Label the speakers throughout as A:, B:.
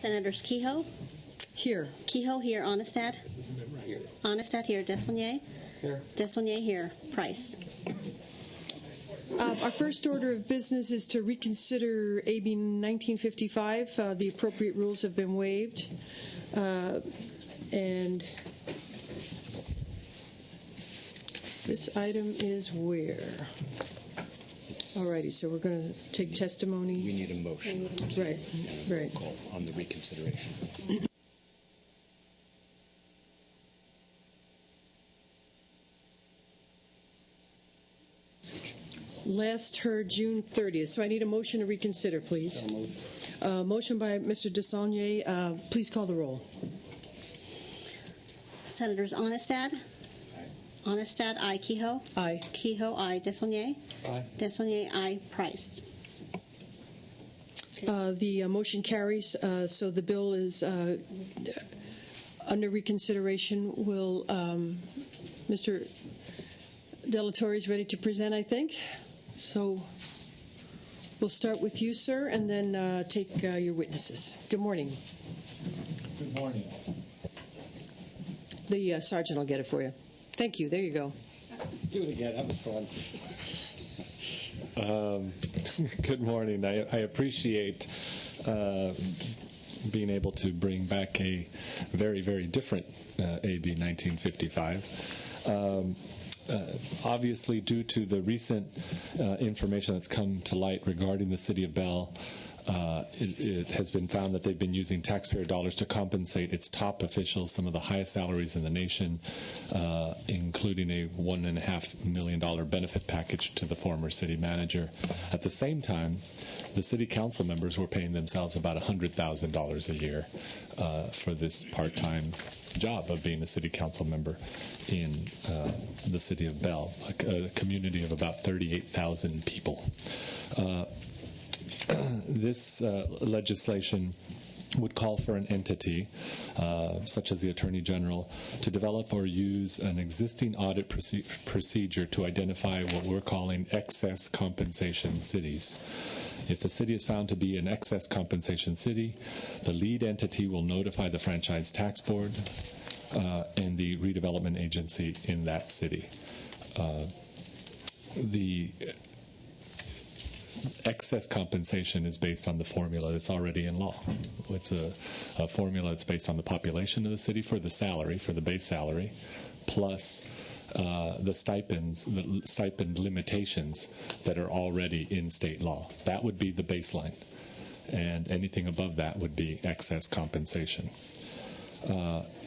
A: Senators Kehoe?
B: Here.
A: Kehoe here. Onestad?
C: Here.
A: Onestad here. Desaulniers?
C: Here.
A: Desaulniers here. Price?
B: Our first order of business is to reconsider AB 1955. The appropriate rules have been waived. And this item is where? All righty, so we're going to take testimony.
D: We need a motion.
B: Right,
D: And a roll
B: right.
D: call on the reconsideration.
B: Last heard June 30th, so I need a motion to reconsider, please. Motion by Mr. Desaulniers. Please call the roll.
A: Senators Onestad? Onestad, aye. Kehoe?
B: Aye.
A: Kehoe, aye. Desaulniers?
C: Aye.
A: Desaulniers, aye. Price?
B: The motion carries, so the bill is under reconsideration. Will Mr. Delatorre is ready to present, I think. So we'll start with you, sir, and then take your witnesses. Good morning.
E: Good morning.
B: The sergeant will get it for you. Thank you. There you go.
C: Do it again. That was fun.
E: Good morning. I appreciate being able to bring back a very, very different AB 1955. Obviously, due to the recent information that's come to light regarding the City of Bell, it has been found that they've been using taxpayer dollars to compensate its top officials, some of the highest salaries in the nation, including a $1.5 million benefit package to the former city manager. At the same time, the city council members were paying themselves about $100,000 a year for this part-time job of being a city council member in the city of Bell, a community of about 38,000 people. This legislation would call for an entity, such as the Attorney General, to develop or use an existing audit procedure to identify what we're calling excess compensation cities. If the city is found to be an excess compensation city, the lead entity will notify the Franchise Tax Board and the redevelopment agency in that city. The excess compensation is based on the formula that's already in law. It's a formula that's based on the population of the city for the salary, for the base salary, plus the stipend limitations that are already in state law. That would be the baseline. And anything above that would be excess compensation.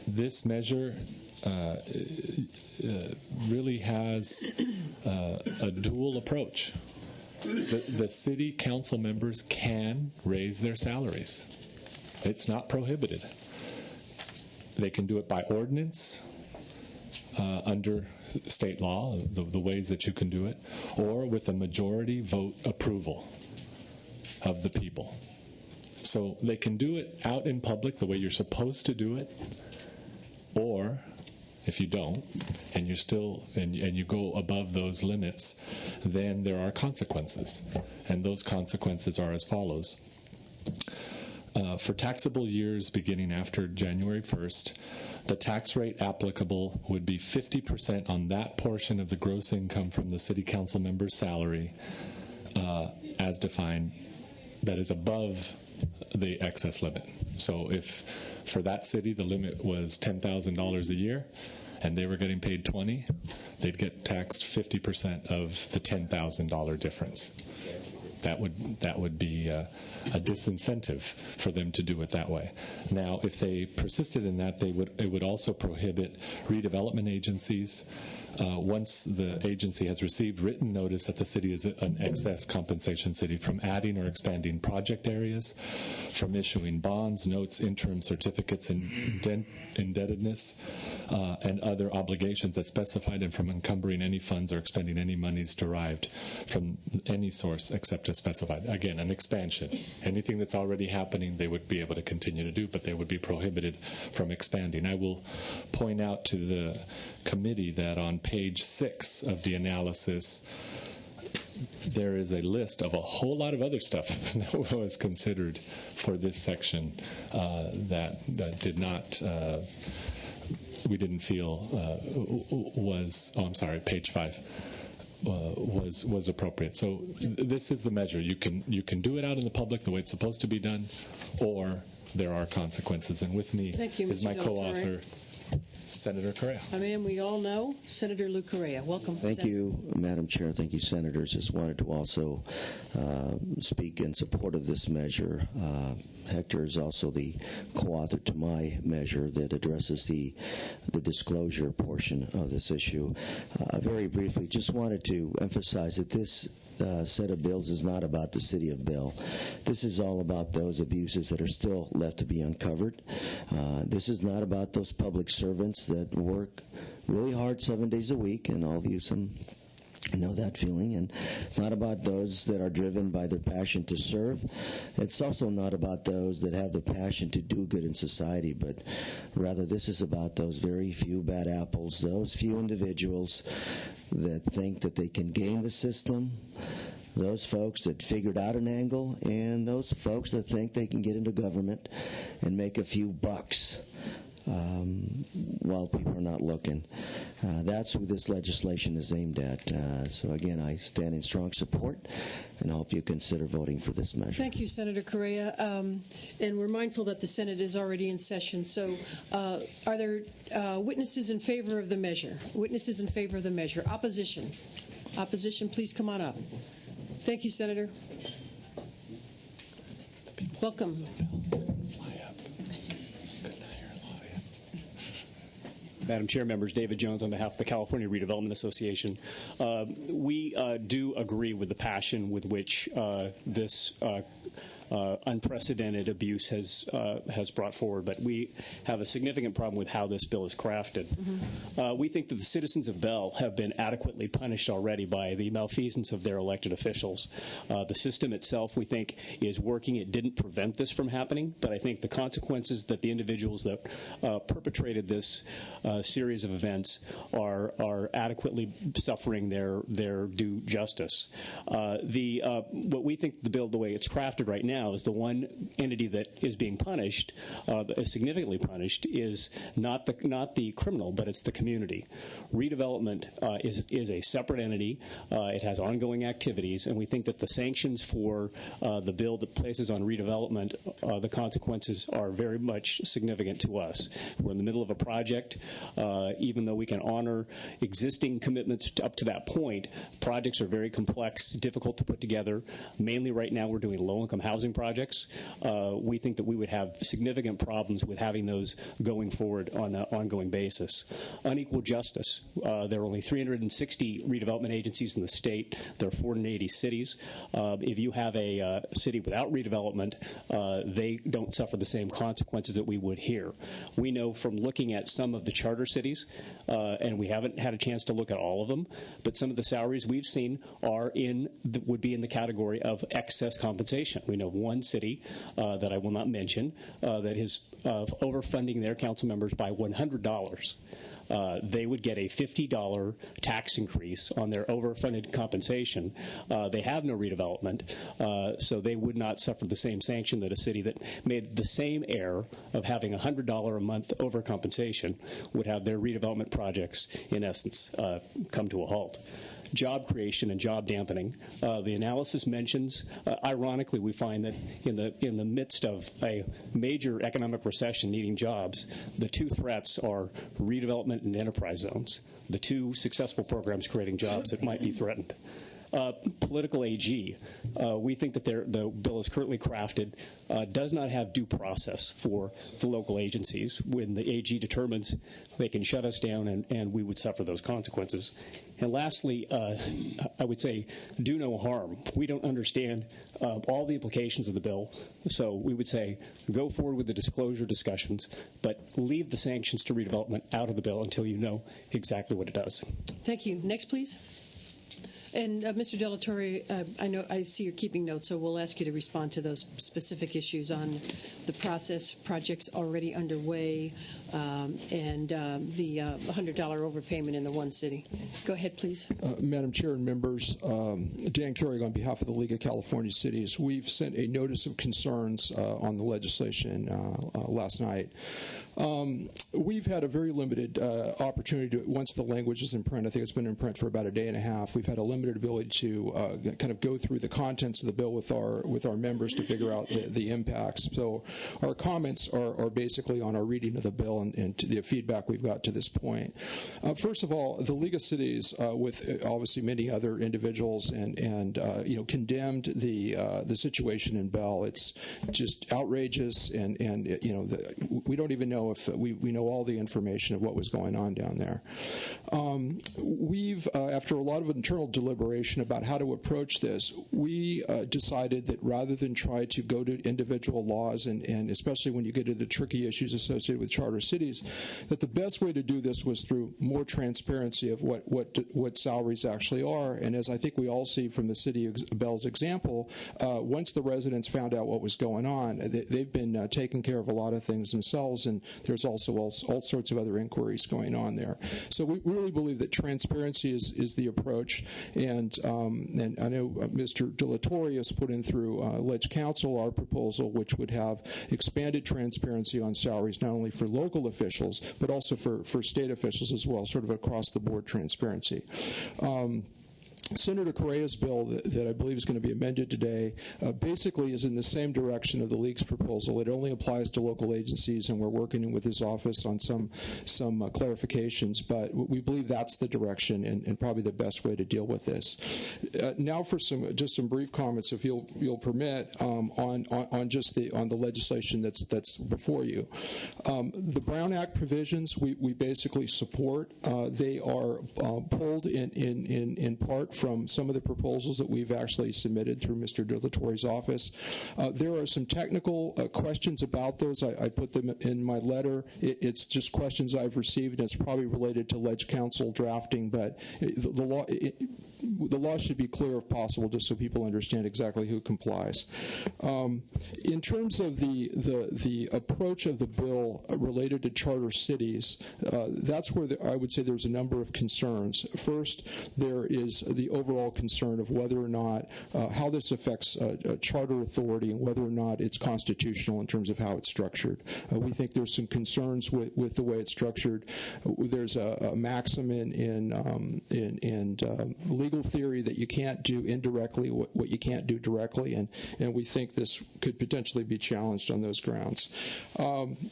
E: This measure really has a dual approach. The city council members can raise their salaries. It's not prohibited. They can do it by ordinance under state law, the ways that you can do it, or with a majority vote approval of the people. So they can do it out in public the way you're supposed to do it, or if you don't, and you're still and you go above those limits, then there are consequences, and those consequences are as follows. For taxable years beginning after January 1st, the tax rate applicable would be 50% on that portion of the gross income from the city council member's salary as defined that is above the excess limit. So if for that city the limit was $10,000 a year and they were getting paid $20,000, they'd get taxed 50% of the $10,000 difference. That would be a disincentive for them to do it that way. Now, if they persisted in that, it would also prohibit redevelopment agencies. Once the agency has received written notice that the city is an excess compensation city, from adding or expanding project areas, from issuing bonds, notes, interim certificates, and indebtedness, and other obligations that's specified, and from encumbering any funds or expending any monies derived from any source except as specified. Again, an expansion. Anything that's already happening, they would be able to continue to do, but they would be prohibited from expanding. I will point out to the committee that on page 6 of the analysis, there is a list of a whole lot of other stuff that was considered for this section that did not. We didn't feel was. Oh, I'm sorry. Page 5 was appropriate. So this is the measure. You can do it out in the public the way it's supposed to be done, or there are consequences. And with me
B: Thank you,
E: is
B: Mr.
E: my
B: Del
E: co-author, Senator Correa.
B: A man we all know, Senator Lou Correa. Welcome.
F: Thank you, Madam Chair. Thank you, Senators. Just wanted to also speak in support of this measure. Hector is also the co-author to my measure that addresses the disclosure portion of this issue. Very briefly, just wanted to emphasize that this set of bills is not about the city of Bell. This is all about those abuses that are still left to be uncovered. This is not about those public servants that work really hard 7 days a week, and all of you know that feeling, and not about those that are driven by their passion to serve. It's also not about those that have the passion to do good in society, but rather this is about those very few bad apples, those few individuals that think that they can game the system, those folks that figured out an angle, and those folks that think they can get into government and make a few bucks while people are not looking. That's who this legislation is aimed at. So again, I stand in strong support, and I hope you consider voting for this measure.
B: Thank you, Senator Correa. And we're mindful that the Senate is already in session. So are there witnesses in favor of the measure? Witnesses in favor of the measure. Opposition. Opposition, please come on up. Thank you, Senator. Welcome.
G: Madam Chair, members, David Jones on behalf of the California Redevelopment Association. We do agree with the passion with which this unprecedented abuse has brought forward, but we have a significant problem with how this bill is crafted. We think that the citizens of Bell have been adequately punished already by the malfeasance of their elected officials. The system itself, we think, is working. It didn't prevent this from happening, but I think the consequences that the individuals that perpetrated this series of events are adequately suffering their due justice. What we think the bill, the way it's crafted right now, is the one entity that is being punished, is significantly punished, is not the criminal, but it's the community. Redevelopment is a separate entity. It has ongoing activities, and we think that the sanctions for the bill that places on redevelopment, the consequences are very much significant to us. We're in the middle of a project. Even though we can honor existing commitments up to that point, projects are very complex, difficult to put together. Mainly right now we're doing low-income housing projects. We think that we would have significant problems with having those going forward on an ongoing basis. Unequal justice. There are only 360 redevelopment agencies in the state. There are 480 cities. If you have a city without redevelopment, they don't suffer the same consequences that we would here. We know from looking at some of the charter cities, and we haven't had a chance to look at all of them, but some of the salaries we've seen would be in the category of excess compensation. We know of one city that I will not mention that is overfunding their council members by $100. They would get a $50 tax increase on their overfunded compensation. They have no redevelopment, so they would not suffer the same sanction that a city that made the same error of having $100 a month overcompensation would have their redevelopment projects, in essence, come to a halt. Job creation and job dampening. The analysis mentions, ironically, we find that in the midst of a major economic recession needing jobs, the two threats are redevelopment and enterprise zones, the two successful programs creating jobs that might be threatened. Political AG. We think that the bill is currently crafted does not have due process for the local agencies. When the AG determines they can shut us down and we would suffer those consequences. And lastly, I would say do no harm. We don't understand all the implications of the bill, so we would say go forward with the disclosure discussions, but leave the sanctions to redevelopment out of the bill until you know exactly what it does.
B: Thank you. Next, please. And Mr. Delatorre, I see you're keeping notes, so we'll ask you to respond to those specific issues on the process projects already underway, and the $100 overpayment in the one city. Go ahead, please.
H: Madam Chair and members, Dan Kerrig on behalf of the League of California Cities. We've sent a notice of concerns on the legislation last night. We've had a very limited opportunity to, once the language is in print, I think it's been in print for about a day and a half, we've had a limited ability to kind of go through the contents of the bill with our members to figure out the impacts. So our comments are basically on our reading of the bill and to the feedback we've got to this point. First of all, the League of Cities, with obviously many other individuals, and condemned the situation in Bell. It's just outrageous, and we don't even know if we know all the information of what was going on down there. We've, after a lot of internal deliberation about how to approach this, we decided that rather than try to go to individual laws, and especially when you get to the tricky issues associated with charter cities, that the best way to do this was through more transparency of what salaries actually are. And as I think we all see from the City of Bell's example, once the residents found out what was going on, they've been taking care of a lot of things themselves, and there's also all sorts of other inquiries going on there. So we really believe that transparency is the approach, and I know Mr. De La Torre has put in through Ledge Council our proposal, which would have expanded transparency on salaries not only for local officials but also for state officials as well, sort of across the board transparency. Senator Correa's bill that I believe is going to be amended today basically is in the same direction of the League's proposal. It only applies to local agencies, and we're working with his office on some clarifications, but we believe that's the direction and probably the best way to deal with this. Now for some brief comments, if you'll permit, on the legislation that's before you. The Brown Act provisions we basically support. They are pulled in part from some of the proposals that we've actually submitted through Mr. De La Torre's office. There are some technical questions about those. I put them in my letter. It's just questions I've received, and it's probably related to Ledge Council drafting, but the law should be clear if possible, just so people understand exactly who complies. In terms of the approach of the bill related to charter cities, that's where I would say there's a number of concerns. First, there is the overall concern of whether or not how this affects charter authority and whether or not it's constitutional in terms of how it's structured. We think there's some concerns with the way it's structured. There's a maxim in legal theory that you can't do indirectly what you can't do directly, and we think this could potentially be challenged on those grounds.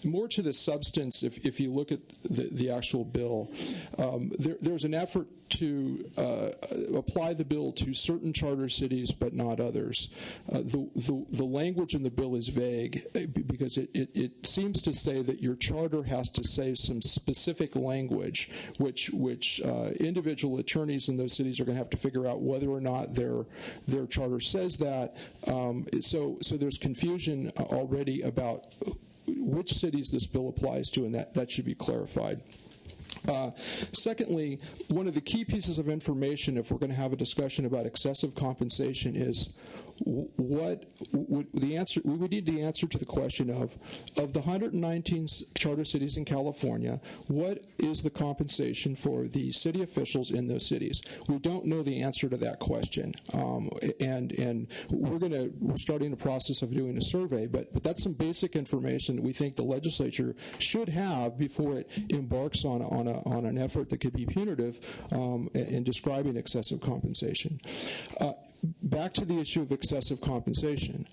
H: More to the substance, if you look at the actual bill, there's an effort to apply the bill to certain charter cities but not others. The language in the bill is vague because it seems to say that your charter has to say some specific language which individual attorneys in those cities are going to have to figure out whether or not their charter says that. So there's confusion already about which cities this bill applies to, and that should be clarified. Secondly, one of the key pieces of information, if we're going to have a discussion about excessive compensation, is what the answer. We would need the answer to the question of the 119 charter cities in California, what is the compensation for the city officials in those cities? We don't know the answer to that question, and we're starting the process of doing a survey, but that's some basic information that we think the legislature should have before it embarks on an effort that could be punitive in describing excessive compensation. Back to the issue of excessive compensation.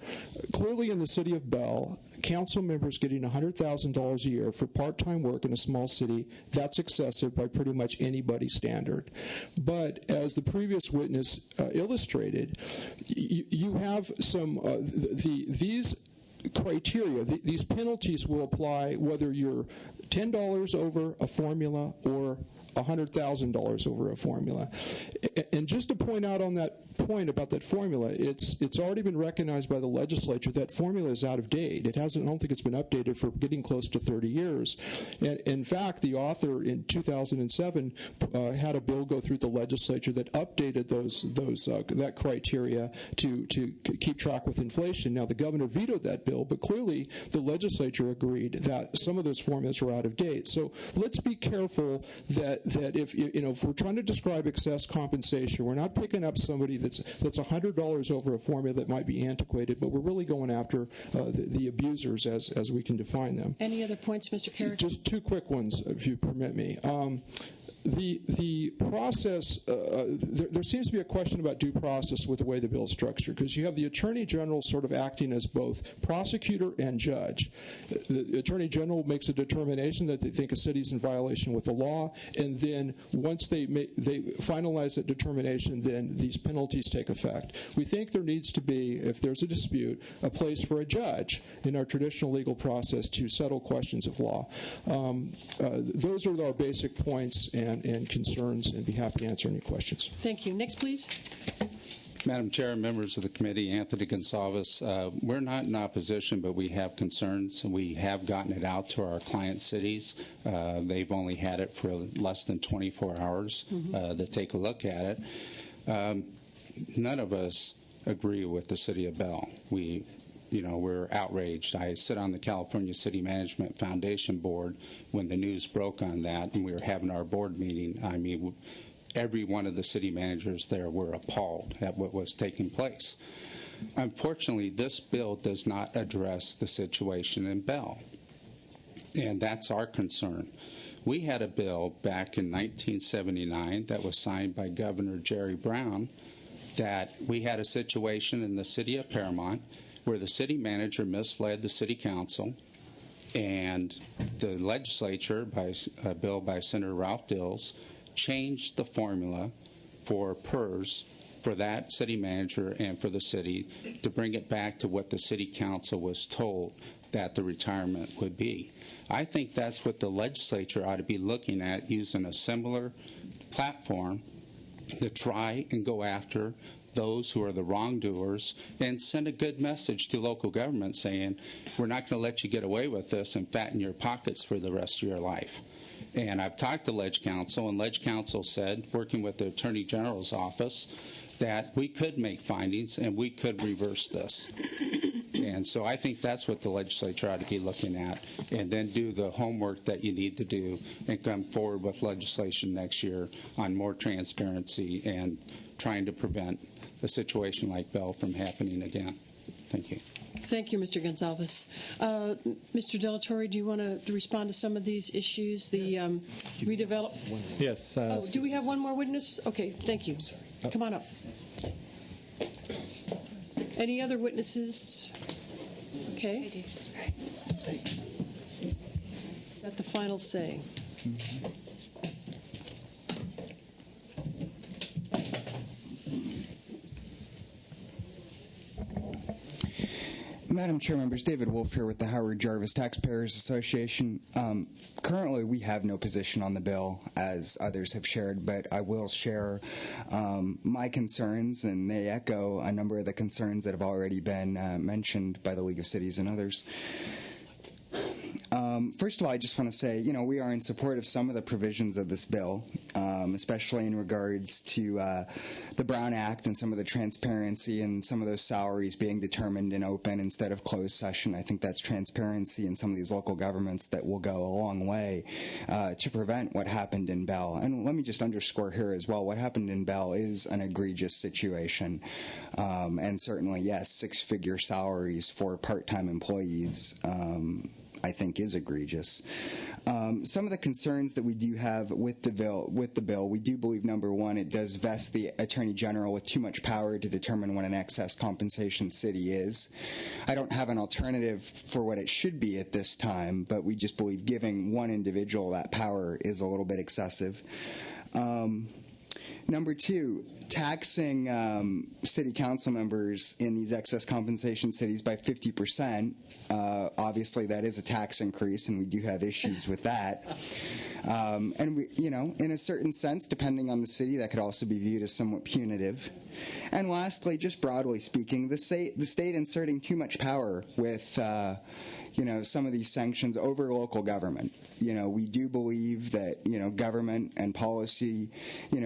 H: Clearly in the city of Bell, council members getting $100,000 a year for part-time work in a small city, that's excessive by pretty much anybody's standard. But as the previous witness illustrated, you have some, these criteria, these penalties will apply whether you're $10 over a formula or $100,000 over a formula. And just to point out on that point about that formula, it's already been recognized by the legislature that formula is out of date. It hasn't. I don't think it's been updated for getting close to 30 years. And in fact, the author in 2007 had a bill go through the legislature that updated that criteria to keep track with inflation. Now the governor vetoed that bill, but clearly the legislature agreed that some of those formulas were out of date. So let's be careful that if we're trying to describe excess compensation, we're not picking up somebody that's $100 over a formula that might be antiquated, but we're really going after the abusers as we can define them.
B: Any other points, Mr. Carrick?
H: Just two quick ones, if you permit me. The process, there seems to be a question about due process with the way the bill is structured, because you have the Attorney General sort of acting as both prosecutor and judge. The Attorney General makes a determination that they think a city is in violation with the law, and then once they finalize that determination, then these penalties take effect. We think there needs to be, if there's a dispute, a place for a judge in our traditional legal process to settle questions of law. Those are our basic points and concerns, and be happy to answer any questions.
B: Thank you. Next, please.
I: Madam Chair, members of the committee, Anthony Gonsalves, we're not in opposition, but we have concerns. We have gotten it out to our client cities. They've only had it for less than 24 hours to take a look at it. None of us agree with the City of Bell. We're outraged. I sit on the California City Management Foundation board when the news broke on that, and we were having our board meeting. I mean, every one of the city managers there were appalled at what was taking place. Unfortunately, this bill does not address the situation in Bell, and that's our concern. We had a bill back in 1979 that was signed by Governor Jerry Brown that we had a situation in the city of Paramount where the city manager misled the city council, and the legislature, by a bill by Senator Ralph Dills, changed the formula for PERS for that city manager and for the city to bring it back to what the city council was told that the retirement would be. I think that's what the legislature ought to be looking at, using a similar platform to try and go after those who are the wrongdoers and send a good message to local government saying, we're not going to let you get away with this and fatten your pockets for the rest of your life. And I've talked to Ledge Council, and Ledge Council said, working with the Attorney General's office, that we could make findings and we could reverse this. And so I think that's what the legislature ought to be looking at, and then do the homework that you need to do and come forward with legislation next year on more transparency and trying to prevent a situation like Bell from happening again. Thank you.
B: Thank you, Mr. Gonsalves. Mr. Delatorre, do you want to respond to some of these issues? The redevelop.
E: Yes.
B: Do we have one more witness? Okay, thank you. Come on up. Any other witnesses? Okay. Got the final say.
J: Madam Chair, members, David Wolf here with the Howard Jarvis Taxpayers Association. Currently, we have no position on the bill, as others have shared, but I will share my concerns, and they echo a number of the concerns that have already been mentioned by the League of Cities and others. First of all, I just want to say, we are in support of some of the provisions of this bill, especially in regards to the Brown Act and some of the transparency and some of those salaries being determined in open instead of closed session. I think that's transparency in some of these local governments that will go a long way to prevent what happened in Bell. And let me just underscore here as well, what happened in Bell is an egregious situation. And certainly, yes, six-figure salaries for part-time employees I think is egregious. Some of the concerns that we do have with the bill, we do believe, number one, it does vest the Attorney General with too much power to determine what an excess compensation city is. I don't have an alternative for what it should be at this time, but we just believe giving one individual that power is a little bit excessive. Number two, taxing city council members in these excess compensation cities by 50%. Obviously, that is a tax increase, and we do have issues with that. And we, in a certain sense, depending on the city, that could also be viewed as somewhat punitive. And lastly, just broadly speaking, the state inserting too much power with some of these sanctions over local government. We do believe that, government and policy,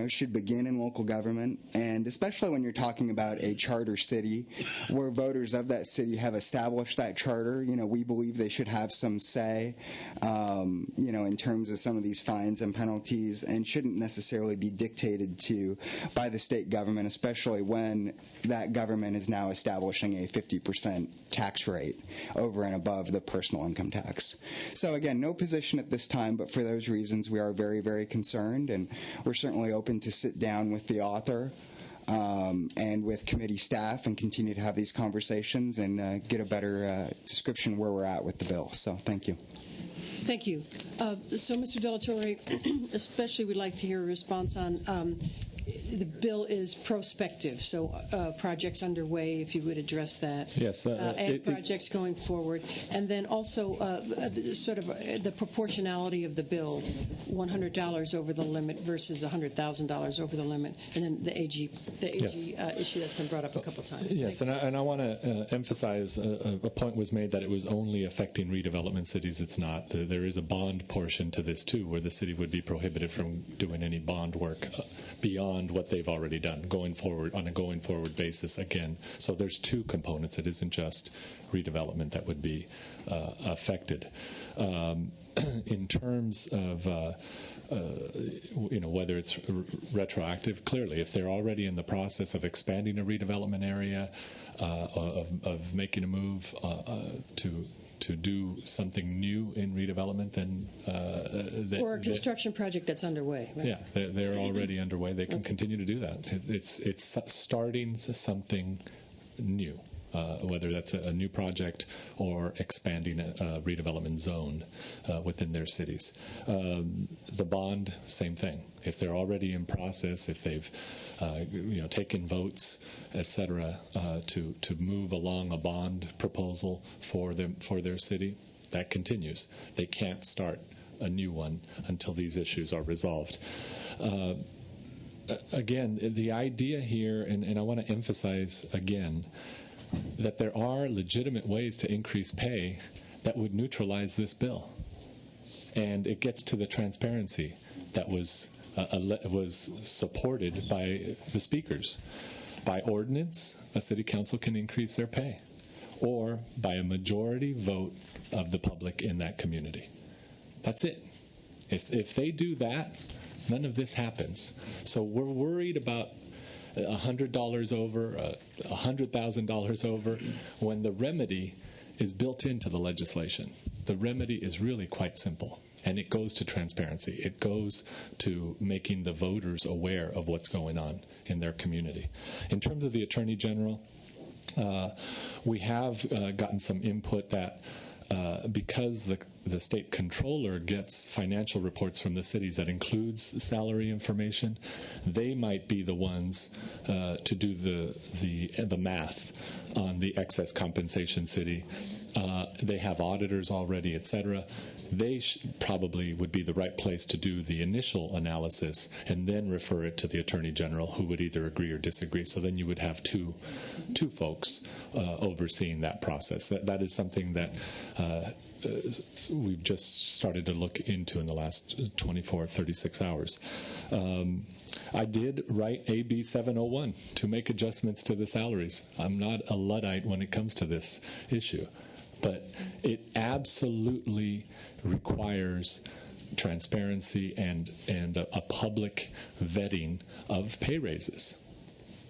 J: should begin in local government. And especially when you're talking about a charter city where voters of that city have established that charter, we believe they should have some say, in terms of some of these fines and penalties, and shouldn't necessarily be dictated to by the state government, especially when that government is now establishing a 50% tax rate over and above the personal income tax. So again, no position at this time, but for those reasons, we are very, very concerned, and we're certainly open to sit down with the author and with committee staff and continue to have these conversations and get a better description where we're at with the bill. So thank you.
B: Thank you. So, Mr. Delatorre, especially we'd like to hear a response on the bill is prospective, so projects underway, if you would address that.
E: Yes.
B: And projects going forward. And then also sort of the proportionality of the bill, $100 over the limit versus $100,000 over the limit, and then the AG
E: Yes.
B: Issue that's been brought up a couple times.
E: Yes, and I want to emphasize a point was made that it was only affecting redevelopment cities. It's not. There is a bond portion to this, too, where the city would be prohibited from doing any bond work beyond what they've already done going forward on a going forward basis again. So there's two components. It isn't just redevelopment that would be affected. In terms of whether it's retroactive, clearly, if they're already in the process of expanding a redevelopment area, of making a move to do something new in redevelopment, then
B: or a construction project that's underway. Right?
E: Yeah, they're already underway. They can continue to do that. It's starting something new, whether that's a new project or expanding a redevelopment zone within their cities. The bond, same thing. If they're already in process, if they've taken votes, etc., to move along a bond proposal for their city, that continues. They can't start a new one until these issues are resolved. Again, the idea here, and I want to emphasize again, that there are legitimate ways to increase pay that would neutralize this bill. And it gets to the transparency that was supported by the speakers. By ordinance, a city council can increase their pay, or by a majority vote of the public in that community. That's it. If they do that, none of this happens. So we're worried about $100 over, $100,000 over, when the remedy is built into the legislation. The remedy is really quite simple, and it goes to transparency. It goes to making the voters aware of what's going on in their community. In terms of the Attorney General, we have gotten some input that because the state controller gets financial reports from the cities that includes salary information, they might be the ones to do the math on the excess compensation city. They have auditors already, etc. They probably would be the right place to do the initial analysis and then refer it to the Attorney General, who would either agree or disagree. So then you would have two folks overseeing that process. That is something that we've just started to look into in the last 24, 36 hours. I did write AB 701 to make adjustments to the salaries. I'm not a Luddite when it comes to this issue, but it absolutely requires transparency and a public vetting of pay raises.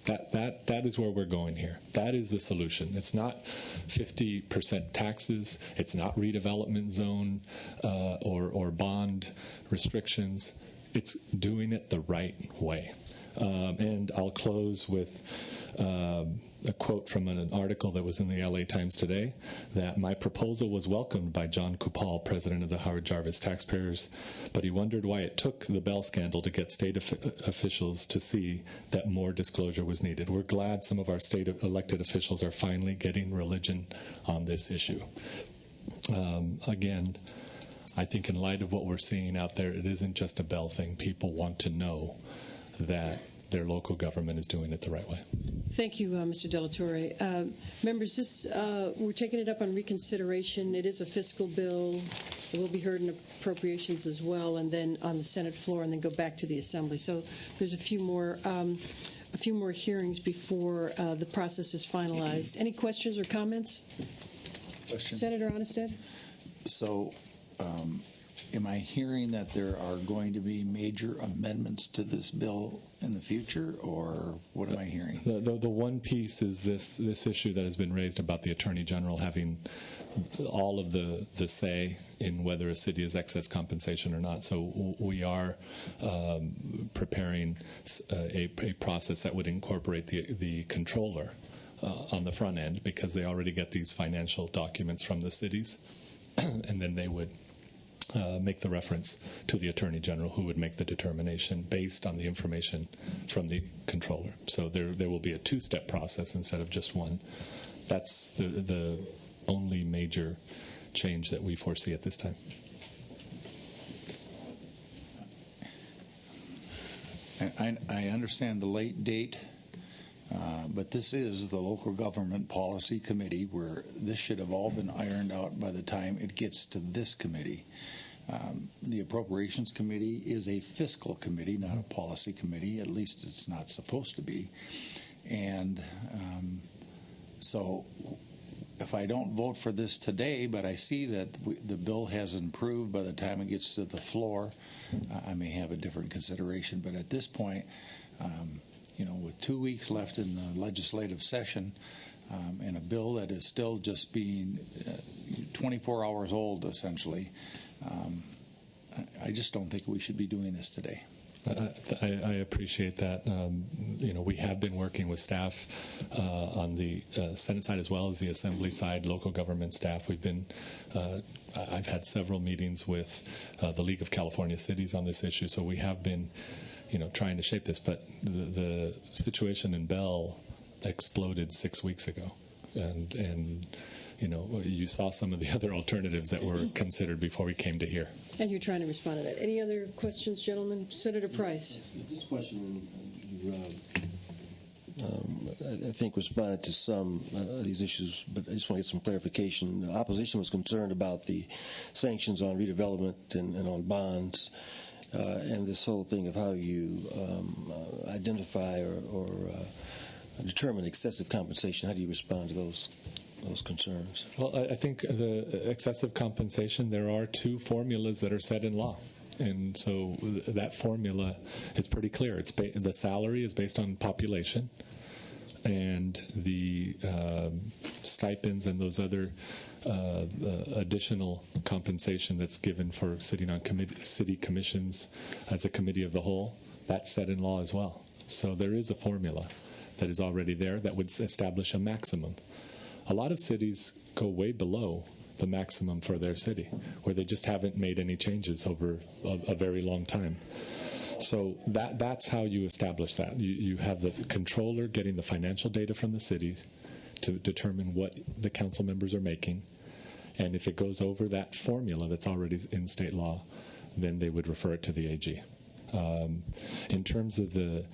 E: That is where we're going here. That is the solution. It's not 50% taxes. It's not redevelopment zone or bond restrictions. It's doing it the right way. And I'll close with a quote from an article that was in the LA Times today, that my proposal was welcomed by John Kupal, president of the Howard Jarvis Taxpayers, but he wondered why it took the Bell scandal to get state officials to see that more disclosure was needed. We're glad some of our state elected officials are finally getting religion on this issue. Again, I think in light of what we're seeing out there, it isn't just a Bell thing. People want to know that their local government is doing it the right way.
B: Thank you, Mr. Delatorre. Members, we're taking it up on reconsideration. It is a fiscal bill. It will be heard in appropriations as well, and then on the Senate floor, and then go back to the Assembly. So there's a few more hearings before the process is finalized. Any questions or comments?
K: Question.
B: Senator Onestad?
K: So, am I hearing that there are going to be major amendments to this bill in the future, or what am I hearing?
E: The one piece is this issue that has been raised about the Attorney General having all of the say in whether a city is excess compensation or not. So we are preparing a process that would incorporate the controller on the front end, because they already get these financial documents from the cities, and then they would make the reference to the Attorney General, who would make the determination based on the information from the controller. So there will be a two-step process instead of just one. That's the only major change that we foresee at this time.
K: I understand the late date, but this is the Local Government Policy Committee, where this should have all been ironed out by the time it gets to this committee. The Appropriations Committee is a fiscal committee, not a policy committee. At least it's not supposed to be. And so if I don't vote for this today, but I see that the bill has improved by the time it gets to the floor, I may have a different consideration. But at this point, with 2 weeks left in the legislative session, and a bill that is still just being 24 hours old, essentially, I just don't think we should be doing this today.
E: I appreciate that. We have been working with staff on the Senate side as well as the Assembly side, local government staff. I've had several meetings with the League of California Cities on this issue, so we have been trying to shape this. But the situation in Bell exploded 6 weeks ago, and you saw some of the other alternatives that were considered before we came to here.
B: And you're trying to respond to that. Any other questions, gentlemen? Senator Price.
F: This question, I think, responded to some of these issues, but I just want to get some clarification. The opposition was concerned about the sanctions on redevelopment and on bonds, and this whole thing of how you identify or determine excessive compensation. How do you respond to those concerns?
E: Well, I think the excessive compensation, there are two formulas that are set in law. And so that formula is pretty clear. The salary is based on population, and the stipends and those other additional compensation that's given for sitting on city commissions as a committee of the whole, that's set in law as well. So there is a formula that is already there that would establish a maximum. A lot of cities go way below the maximum for their city, where they just haven't made any changes over a very long time. So that's how you establish that. You have the controller getting the financial data from the city to determine what the council members are making, and if it goes over that formula that's already in state law, then they would refer it to the AG. In terms of the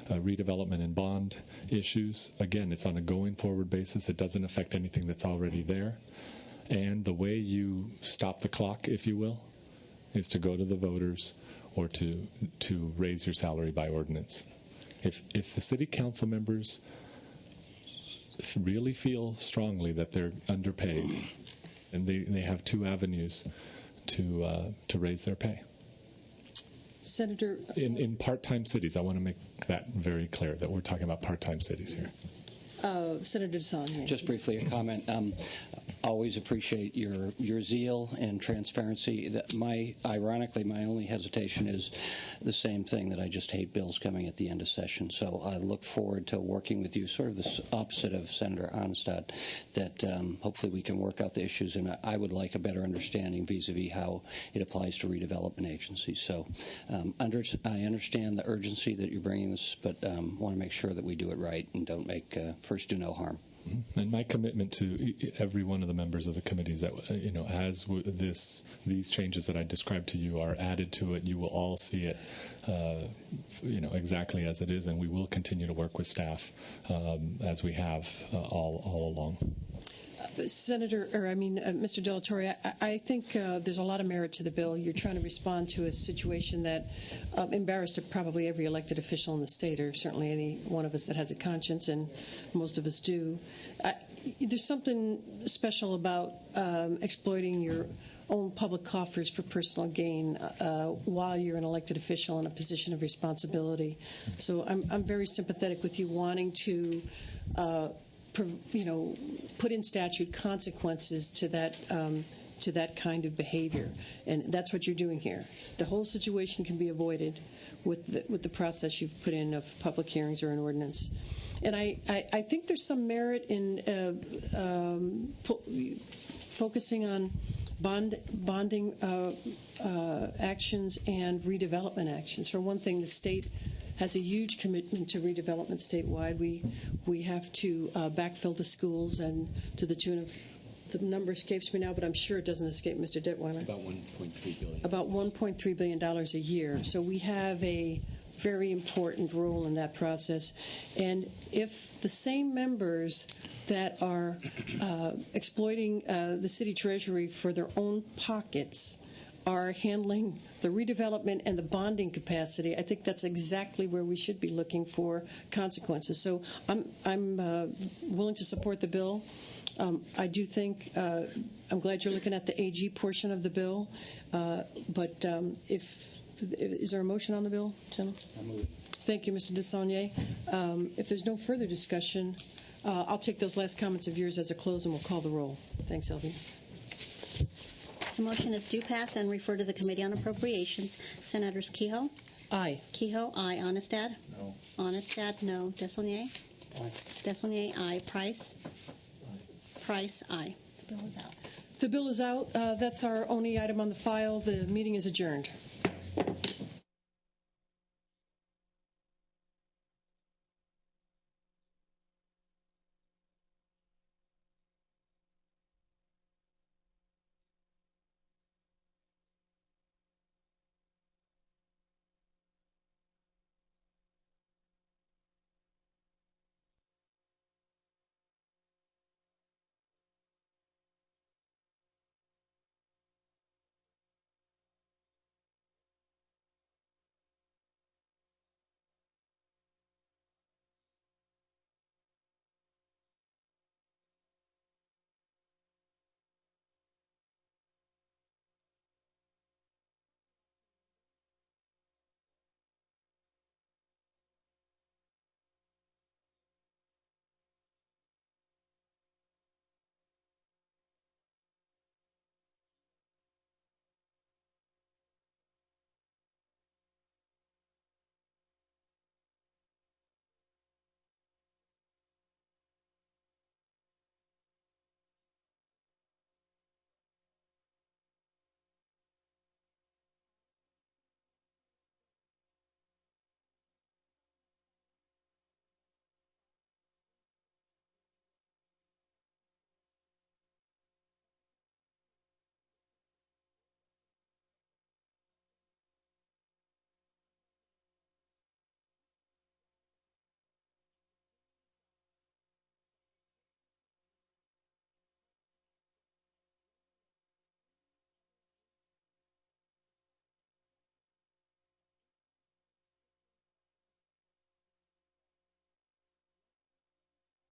E: redevelopment and bond issues, again, it's on a going forward basis. It doesn't affect anything that's already there. And the way you stop the clock, if you will, is to go to the voters or to raise your salary by ordinance. If the city council members really feel strongly that they're underpaid, and they have two avenues to raise their pay.
B: Senator,
E: in part-time cities, I want to make that very clear that we're talking about part-time cities here.
B: Senator DeSaulnier.
C: Just briefly, a comment. always appreciate your zeal and transparency. Ironically, my only hesitation is the same thing, that I just hate bills coming at the end of session. So I look forward to working with you, sort of the opposite of Senator Onestad, that hopefully we can work out the issues, and I would like a better understanding vis-a-vis how it applies to redevelopment agencies. So I understand the urgency that you're bringing this, but want to make sure that we do it right and don't make first do no harm.
E: And my commitment to every one of the members of the committee is that, as these changes that I described to you are added to it, you will all see it, exactly as it is, and we will continue to work with staff as we have all along.
B: Mr. Delatorre, I think there's a lot of merit to the bill. You're trying to respond to a situation that embarrassed probably every elected official in the state, or certainly any one of us that has a conscience, and most of us do. There's something special about exploiting your own public coffers for personal gain while you're an elected official in a position of responsibility. So I'm very sympathetic with you wanting to put in statute consequences to that kind of behavior, and that's what you're doing here. The whole situation can be avoided with the process you've put in of public hearings or an ordinance. And I think there's some merit in focusing on bonding actions and redevelopment actions. For one thing, the state has a huge commitment to redevelopment statewide. We have to backfill the schools, and to the tune of, the number escapes me now, but I'm sure it doesn't escape Mr. Detweiler.
D: About $1.3 billion.
B: About $1.3 billion a year. So we have a very important role in that process. And if the same members that are exploiting the city treasury for their own pockets are handling the redevelopment and the bonding capacity, I think that's exactly where we should be looking for consequences. So I'm willing to support the bill. I do think, I'm glad you're looking at the AG portion of the bill, but is there a motion on the bill, gentlemen?
C: I move it.
B: Thank you, Mr. Desaulniers. If there's no further discussion, I'll take those last comments of yours as a close, and we'll call the roll. Thanks, Elvie.
A: The motion is do pass and refer to the Committee on Appropriations. Senators Kehoe?
B: Aye.
A: Kehoe, aye. Onestad?
K: No.
A: Onestad, no. Desaulniers?
C: Aye.
A: Desaulniers, aye. Price? Price, aye. The bill is out.
B: The bill is out. That's our only item on the file. The meeting is adjourned.